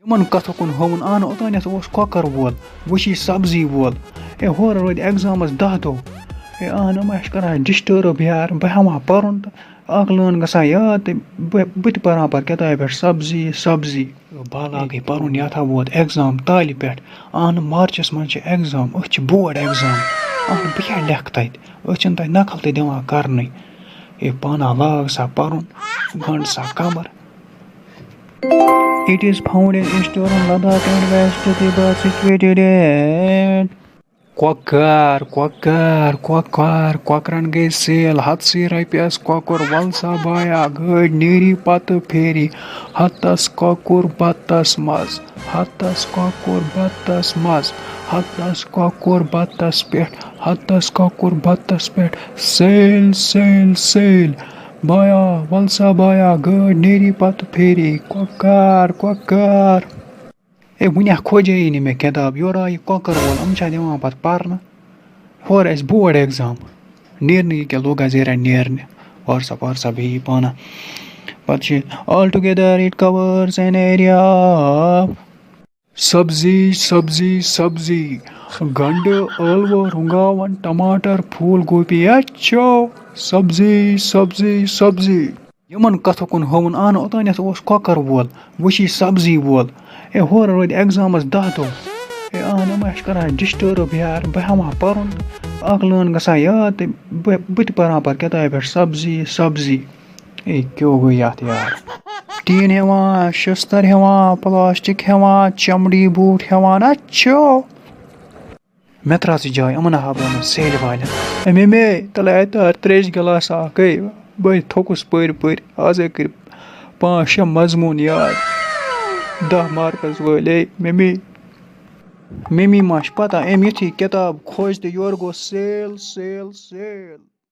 یِمن کتھو کُن ہووُن اہن اوٚتانٮ۪تھ اوس کۄکر وول وۄنۍ چھی سبزی وول ہورٕ روٗدۍ ایٚگزامس 10 دۄہ اہن یِم چھِ کران ڈِسٹٲرٕب یار بہٕ ہٮ۪مہٕ ہا پرُن تہٕ اکھ لٲن گژھان یاد تہٕ بہٕ تہِ پرٕ ہا پتہٕ کِتابہِ پٮ۪ٹھ سبزی بالاگے پرُن یتھ ہا ووت ایٚگزام تالہِ پٮ۪ٹھ اہن مارچس منٛز چھِ ایٚگزام أسۍ چھِ بورڈ ایٚگزام اہن بہٕ کیٛاہ لیکھٕ تتہِ أسۍ چھِنہٕ تتہِ نقل تہِ دِوان کرنٕے پانا لاگ سا پرُن گنٛڈ سا کمر It is found in eastern Ladakh and west Tibet situated at کۄکرن گٔے سیل 100 رۄپیَس کۄکُر وَلسا بایا گٲڑۍ نیٖری پتہٕ پھیری ہتس کۄکُر بتس مز سیل بایا وَلسا بایا گٲڑۍ نیٖری پتہٕ پھیری کۄکر وٕنیٛا کھوجے نہٕ مےٚ کِتاب یورٕ آو یہِ کۄکر وول یِم چھا دِوان پتہٕ پرنہٕ ہورٕ اَسہِ بورڈ ایٚگزام نیرنہٕ یہِ کیٛاہ لوٚگ اَسہِ زیرا نیرنہِ وارسا بیٚیہِ پانا پتہٕ چھِ آل together it کَوٲرٕز an area of سبزی گنڈٕ ٲلوٕ رُنٛگاوَن ٹماٹر پھوٗل گوبی اچھو سبزی یِمن کتھو کُن ہووُن اہن اوٚتانٮ۪تھ اوس کۄکر وول وۄنۍ چھی سبزی وول ہورٕ روٗدۍ ایٚگزامس 10 دۄہ اہن یِم چھِ کران ڈِسٹٲرٕب یار بہٕ ہٮ۪مہٕ ہا پرُن تہٕ اکھ لٲن گژھان یاد تہٕ بہٕ تہِ پرٕ ہا پتہٕ کِتابہِ پٮ۪ٹھ سبزی کیوں گوٚو یتھ یار ٹیٖن ہٮ۪وان شستٕر ہٮ۪وان پلاسٹِک ہٮ۪وان چمڑی بوٗٹھ ہٮ۪وان اچھو مےٚ ترٛاو ژٕ جاے یِمن ہا بہٕ سیلہِ والٮ۪ن مے تلے تار تریش گلاس اکھ بہٕ تھوٚکُس پٔرۍ آزے کٔرۍ 5-6 مضموٗن یاد 10 مارکس وٲلۍ ممی ما چھِ پتہ أمۍ یُتھُے کِتاب کھوج تہٕ یورٕ گوٚو سیل